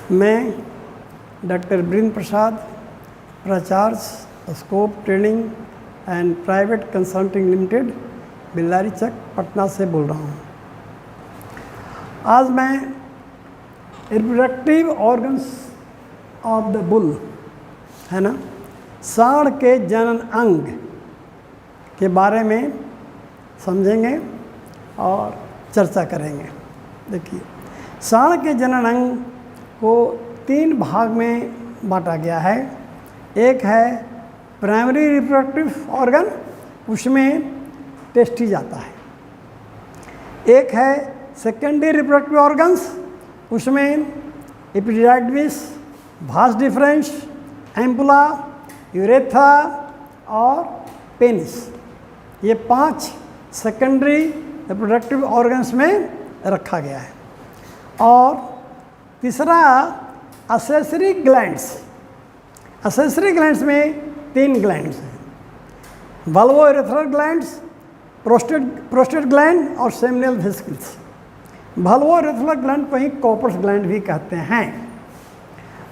मैं डॉक्टर वीरेंद्र प्रसाद, प्राचार्य scope training and private consulting limited, Billari Chak, Patna से बोल रहा हूँ। आज मैं reproductive organs of the bull, है ना, सांड के जनन अंग के बारे में समझेंगे और चर्चा करेंगे। देखिए, सांड के जनन अंग को 3 भाग में बांटा गया है। एक है प्राइमरी रिप्रोडक्टिव ऑर्गन, उसमें टेस्टिस आता है। एक है सेकेंडरी रिप्रोडक्टिव ऑर्गन्स, उसमें epididymis, vas deferens, ampulla, urethra और पेनिस, ये 5 सेकेंडरी रिप्रोडक्टिव ऑर्गन्स में रखा गया है। और तीसरा असेसरी ग्लैंड्स। असेसरी ग्लैंड्स में 3 ग्लैंड्स हैं, वल्वोयूरेथ्रल ग्लैंड्स, प्रोस्टेट ग्लैंड और सेमिनल वेसिकल्स। वल्वोयूरेथ्रल ग्लैंड को ही कॉपर्स ग्लैंड भी कहते हैं।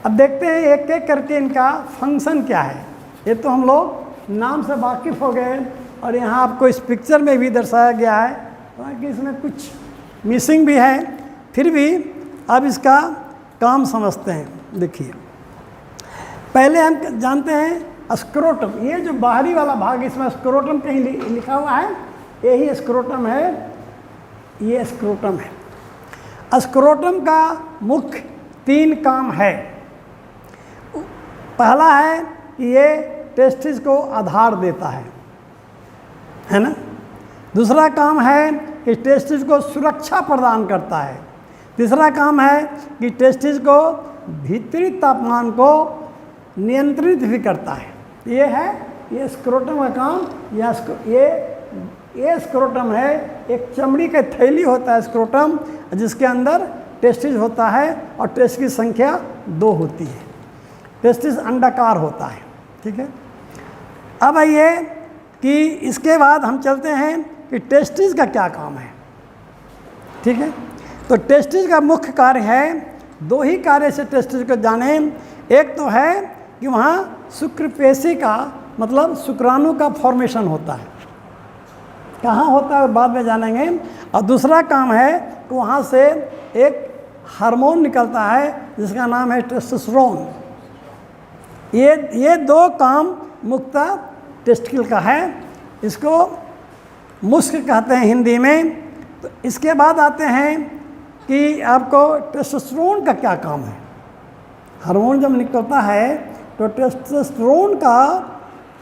अब देखते हैं एक एक करके इनका फंक्शन क्या है। ये तो हम लोग नाम से वाकिफ़ हो गए और यहाँ आपको इस पिक्चर में भी दर्शाया गया है, हालांकि इसमें कुछ मिसिंग भी है, फिर भी अब इसका काम समझते हैं। देखिए, पहले हम जानते हैं स्क्रोटम। ये जो बाहरी वाला भाग, इसमें स्क्रोटम कहीं लिखा हुआ है, यही स्क्रोटम है, ये स्क्रोटम है। स्क्रोटम का मुख्य 3 काम है। पहला है कि ये टेस्टिस को आधार देता है ना। दूसरा काम है कि टेस्टिस को सुरक्षा प्रदान करता है। तीसरा काम है कि टेस्टिस को भीतरी तापमान को नियंत्रित भी करता है। ये है ये स्क्रोटम का काम। ये स्क्रोटम है, एक चमड़ी का थैली होता है स्क्रोटम, जिसके अंदर टेस्टिस होता है और टेस्टिस की संख्या 2 होती है। टेस्टिस अंडाकार होता है, ठीक है। अब आइए कि इसके बाद हम चलते हैं कि टेस्टिस का क्या काम है, ठीक है। तो टेस्टिस का मुख्य कार्य है, 2 ही कार्य से टेस्टिस को जाने। एक तो है कि वहाँ शुक्रपेशी का मतलब शुक्राणु का फॉर्मेशन होता है, कहाँ होता है बाद में जानेंगे। और दूसरा काम है कि वहाँ से एक हार्मोन निकलता है जिसका नाम है टेस्टोस्टेरोन। ये 2 काम मुख्यतः टेस्टिकल का है। इसको मुस्क कहते हैं हिंदी में। तो इसके बाद आते हैं कि आपको टेस्टोस्टेरोन का क्या काम है। हार्मोन जब निकलता है तो टेस्टोस्टेरोन का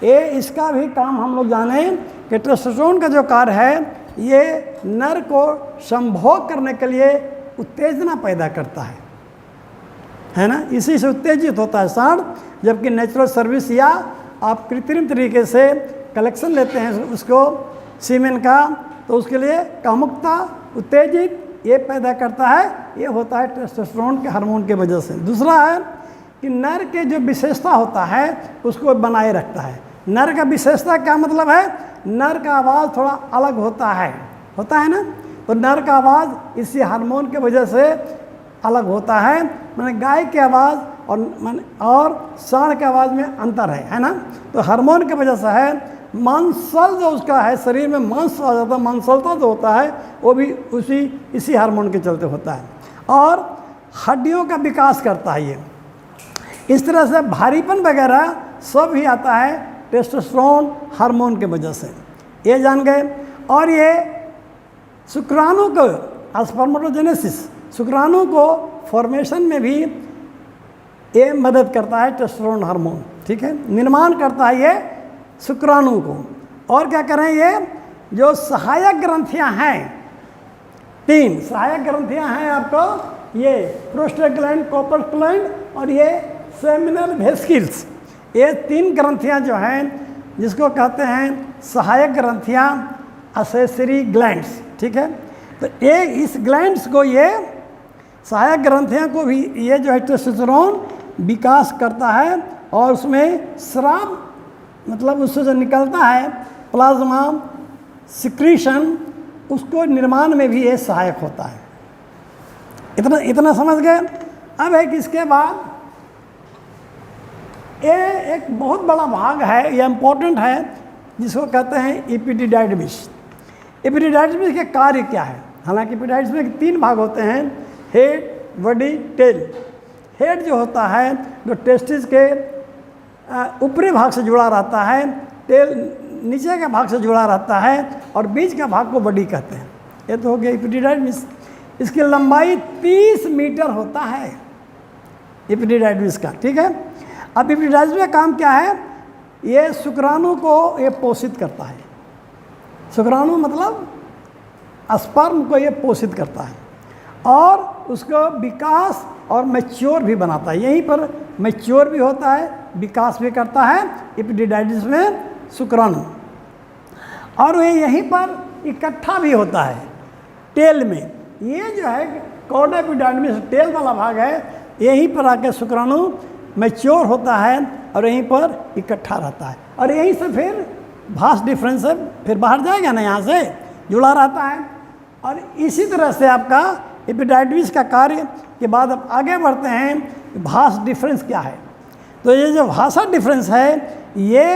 इसका भी काम हम लोग जाने कि टेस्टोस्टेरोन का जो कार्य है, ये नर को संभोग करने के लिए उत्तेजना पैदा करता है ना। इसी से उत्तेजित होता है सांड। जबकि नेचुरल सर्विस या आप कृत्रिम तरीके से कलेक्शन लेते हैं उसको सीमेन का, तो उसके लिए कामुकता, उत्तेजित ये पैदा करता है। ये होता है टेस्टोस्टेरोन के हार्मोन के वजह से। दूसरा है कि नर के जो विशेषता होता है उसको बनाए रखता है। नर का विशेषता क्या मतलब है? नर का आवाज़ थोड़ा अलग होता है ना। तो नर का आवाज़ इसी हार्मोन के वजह से अलग होता है। मैंने गाय की आवाज़ और सांड की आवाज़ में अंतर है ना। तो हार्मोन की वजह से है। मांसल जो उसका है, शरीर में मांस आ जाता है, मांसलता जो होता है वो भी इसी हार्मोन के चलते होता है। और हड्डियों का विकास करता है ये। इस तरह से भारीपन वगैरह सब ही आता है टेस्टोस्टेरोन हार्मोन के वजह से, ये जान गए। और ये शुक्राणु को स्पर्मेटोजेनेसिस, शुक्राणु को फॉर्मेशन में भी ये मदद करता है टेस्टोस्टेरोन हार्मोन, ठीक है। निर्माण करता है ये शुक्राणु को। और क्या करें, ये जो सहायक ग्रंथियां हैं, 3 सहायक ग्रंथियां हैं आपको, ये प्रोस्टेट ग्लैंड, कॉपर्स ग्लैंड और ये सेमिनल वेसिकल्स। ये 3 ग्रंथियां जो हैं जिसको कहते हैं सहायक ग्रंथियां, असेसरी ग्लैंड्स, ठीक है। तो ये इस ग्लैंड्स को, ये सहायक ग्रंथियां को भी ये जो है टेस्टोस्टेरोन विकास करता है। और उसमें स्राव मतलब उससे जो निकलता है प्लाज्मा सिक्रीशन, उसको निर्माण में भी ये सहायक होता है। इतना समझ गए। अब एक इसके बाद ये एक बहुत बड़ा भाग है, ये इम्पोर्टेंट है, जिसको कहते हैं एपिडिडाइडमिस। एपिडिडाइडमिस के कार्य क्या है? हालांकि एपिडिडाइडमिस में 3 भाग होते हैं, हेड, बॉडी, टेल। हेड जो होता है जो टेस्टिस के ऊपरी भाग से जुड़ा रहता है, टेल नीचे के भाग से जुड़ा रहता है, और बीच के भाग को बॉडी कहते हैं। ये तो हो गया एपिडिडाइडमिस। इसकी लंबाई 30 मीटर होता है एपिडिडाइडमिस का, ठीक है। अब एपिडिडाइडमिस का काम क्या है? ये शुक्राणु को ये पोषित करता है। शुक्राणु मतलब स्पर्म को ये पोषित करता है और उसको विकास और मैच्योर भी बनाता है। यहीं पर मैच्योर भी होता है, विकास भी करता है एपिडिडाइडमिस में शुक्राणु, और ये यहीं पर इकट्ठा भी होता है टेल में। ये जो है कॉर्डा एपिडिडाइडमिस टेल वाला भाग है, यहीं पर आके शुक्राणु मैच्योर होता है और यहीं पर इकट्ठा रहता है, और यहीं से फिर भास डिफरेंस है, फिर बाहर जाएगा ना, यहाँ से जुड़ा रहता है। और इसी तरह से आपका एपिडाइडमिस का कार्य के बाद अब आगे बढ़ते हैं, भास डिफरेंस क्या है। तो ये जो भाषा डिफरेंस है ये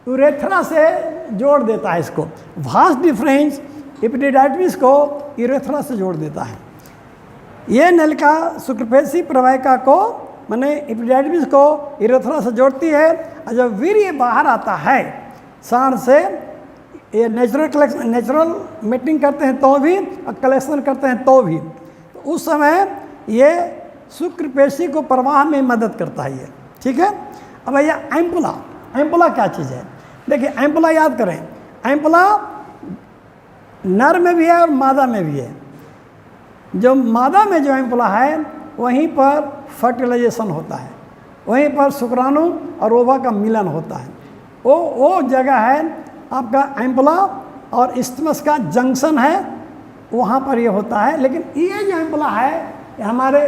यूरेथ्रा से जोड़ देता है इसको। भास डिफरेंस एपिडिडाइडमिस को यूरेथ्रा से जोड़ देता है। ये नलिका शुक्रपेशी प्रवाहिका को माने एपिडिडाइडमिस को यूरेथ्रा से जोड़ती है, और जब वीर्य बाहर आता है सांड से, ये नेचुरल मीटिंग करते हैं तो भी और कलेक्शन करते हैं तो भी, तो उस समय ये शुक्रपेशी को प्रवाह में मदद करता है ये, ठीक है। अब भैया एम्पुला, एम्पुला क्या चीज़ है? देखिए एम्पुला याद करें, एम्पुला नर में भी है और मादा में भी है। जो मादा में जो एम्पुला है वहीं पर फर्टिलाइजेशन होता है, वहीं पर शुक्राणु और ओवा का मिलन होता है। वो जगह है आपका एम्पुला और इस्थमस का जंक्शन है, वहाँ पर ये होता है। लेकिन ये जो एम्पुला है हमारे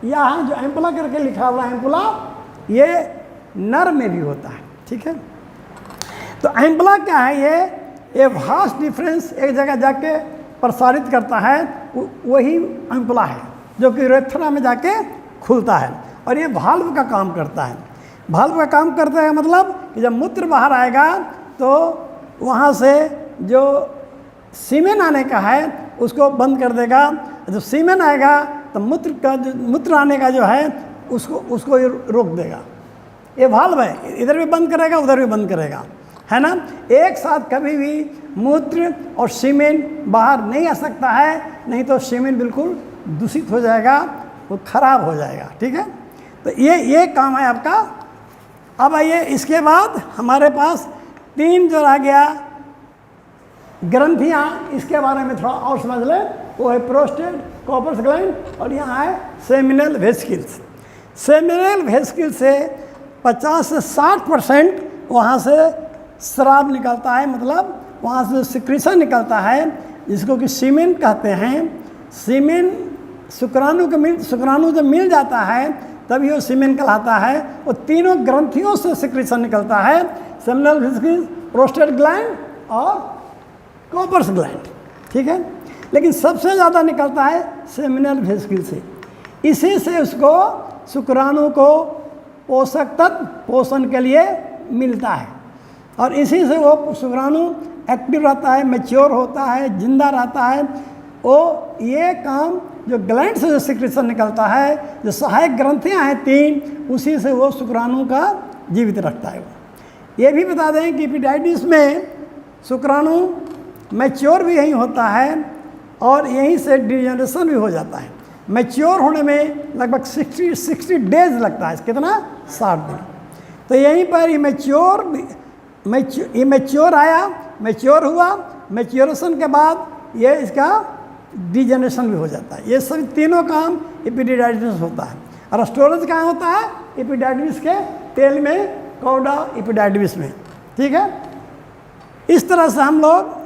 यहाँ जो एम्पुला करके लिखा हुआ एम्पुला, ये नर में भी होता है, ठीक है। तो एम्पुला क्या है? ये भास डिफरेंस एक जगह जाके प्रसारित करता है, वही एम्पुला है जो कि यूरेथ्रा में जाके खुलता है, और ये वाल्व का काम करता है। वाल्व का काम करता है मतलब कि जब मूत्र बाहर आएगा तो वहाँ से जो सीमेन आने का है उसको बंद कर देगा। जब सीमेन आएगा तो मूत्र आने का जो है उसको रोक देगा। ये वाल्व है, इधर भी बंद करेगा उधर भी बंद करेगा, है ना। एक साथ कभी भी मूत्र और सीमेन बाहर नहीं आ सकता है, नहीं तो सीमेन बिल्कुल दूषित हो जाएगा, वो खराब हो जाएगा, ठीक है। तो ये काम है आपका। अब आइए इसके बाद हमारे पास 3 जो रह गया ग्रंथियाँ, इसके बारे में थोड़ा और समझ लें। वो है प्रोस्टेट, कॉपर्स ग्लैंड, और यहाँ है सेमिनल वेसिकल्स। सेमिनल वेसिकल से 50 से 60% वहाँ से स्राव निकलता है, मतलब वहाँ से सिक्रीशन निकलता है, जिसको कि सीमेन कहते हैं। सीमेन शुक्राणु जब मिल जाता है तभी वो सीमेन कहलाता है। वो तीनों ग्रंथियों से सिक्रीशन निकलता है, सेमिनल वेसिकल, प्रोस्टेट ग्लैंड और कॉपर्स ग्लैंड, ठीक है। लेकिन सबसे ज़्यादा निकलता है सेमिनल वेसिकल से। इसी से उसको शुक्राणु को पोषक तत्व पोषण के लिए मिलता है, और इसी से वो शुक्राणु एक्टिव रहता है, मैच्योर होता है, जिंदा रहता है। वो ये काम जो ग्लैंड से जो सिक्रीशन निकलता है, जो सहायक ग्रंथियाँ हैं 3, उसी से वो शुक्राणु का जीवित रखता है। ये भी बता दें कि एपिडाइडमिस में शुक्राणु मैच्योर भी यहीं होता है और यहीं से डिजेनरेशन भी हो जाता है। मैच्योर होने में लगभग 60 डेज लगता है, कितना? 60 दिन। तो यहीं पर ये मैच्योर आया, मैच्योर हुआ, मैच्योरेशन के बाद ये इसका डिजेनरेशन भी हो जाता है। ये सभी तीनों काम एपिडिडाइडमिस होता है। और स्टोरेज कहाँ होता है? एपिडाइडमिस के टेल में, कॉर्डा एपिडाइडमिस में, ठीक है। इस तरह से हम लोग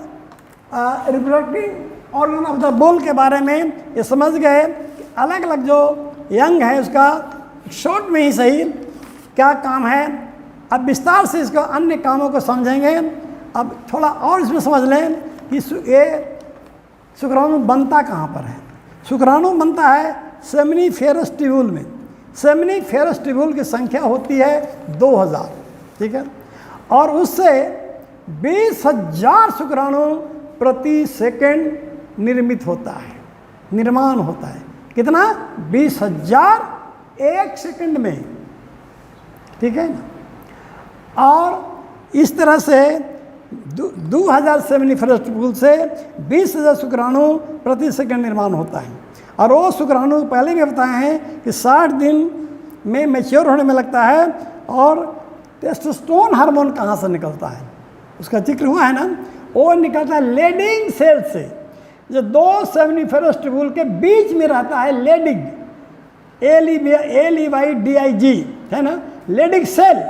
reproductive organ of the bull के बारे में ये समझ गए कि अलग अलग जो यंग है उसका शॉर्ट में ही सही क्या काम है। अब विस्तार से इसको अन्य कामों को समझेंगे। अब थोड़ा और इसमें समझ लें कि ये शुक्राणु बनता कहाँ पर है। शुक्राणु बनता है सेमिनिफेरस ट्यूबुल में। सेमिनिफेरस ट्यूबुल की संख्या होती है 2000, ठीक है, और उससे 20,000 शुक्राणु प्रति सेकंड निर्मित होता है, निर्माण होता है। कितना? 20,000 एक सेकंड में, ठीक है ना। और इस तरह से 2000 सेमिनिफेरस ट्यूबुल से 20,000 शुक्राणु प्रति सेकंड निर्माण होता है। और वो शुक्राणु पहले भी बताए हैं कि 60 दिन में मैच्योर होने में लगता है। और टेस्टोस्टेरोन हार्मोन कहाँ से निकलता है, उसका जिक्र हुआ है ना, वो निकलता है लेडिंग सेल से, जो 2 सेमिनिफेरस ट्यूबुल के बीच में रहता है। लेडिंग, LEYDIG है ना, lending cell.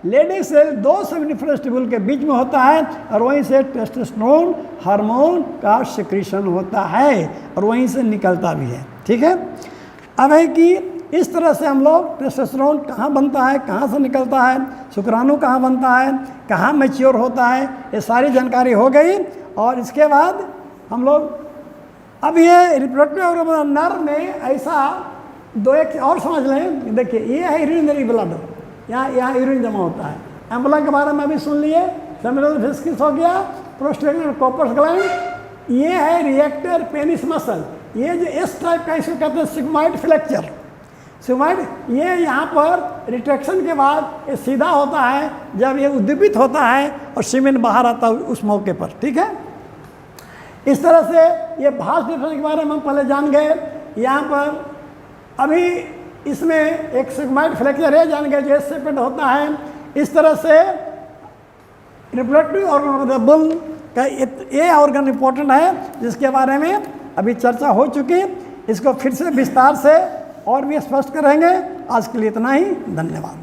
Lending cell 2 seminiferous tubule के बीच में होता है और वहीं से टेस्टोस्टेरोन हार्मोन का सिक्रीशन होता है और वहीं से निकलता भी है, ठीक है। अब है कि इस तरह से हम लोग टेस्टोस्टेरोन कहाँ बनता है, कहाँ से निकलता है, शुक्राणु कहाँ बनता है, कहाँ मैच्योर होता है, ये सारी जानकारी हो गई। और इसके बाद हम लोग अब ये रिप्रोडक्टिव ऑर्गन नर में ऐसा दो एक और समझ लें। देखिए ये है यूरिनरी ब्लड, यहाँ यूरिन जमा होता है। एम्बुला के बारे में अभी सुन लिए, सेमिनल वेसिकल्स हो गया, प्रोस्टेट कॉर्पस ग्लैंड। ये है रिएक्टर पेनिस मसल, ये जो इस टाइप का इसको कहते हैं सिग्मॉइड फ्लेक्चर। सिग्मॉइड ये यहाँ पर रिट्रैक्शन के बाद ये सीधा होता है जब ये उद्दीपित होता है और सीमेन बाहर आता है उस मौके पर, ठीक है। इस तरह से ये भास डिफरेंस के बारे में हम पहले जान गए। यहाँ पर अभी इसमें एक सिग्मॉइड फ्लेक्चर है, जान गए, जो सेपेंड होता है। इस तरह से रिप्रोडक्टिव ऑर्गन बुल का ये ऑर्गन इंपॉर्टेंट है जिसके बारे में अभी चर्चा हो चुकी। इसको फिर से विस्तार से और भी स्पष्ट करेंगे। आज के लिए इतना ही, धन्यवाद।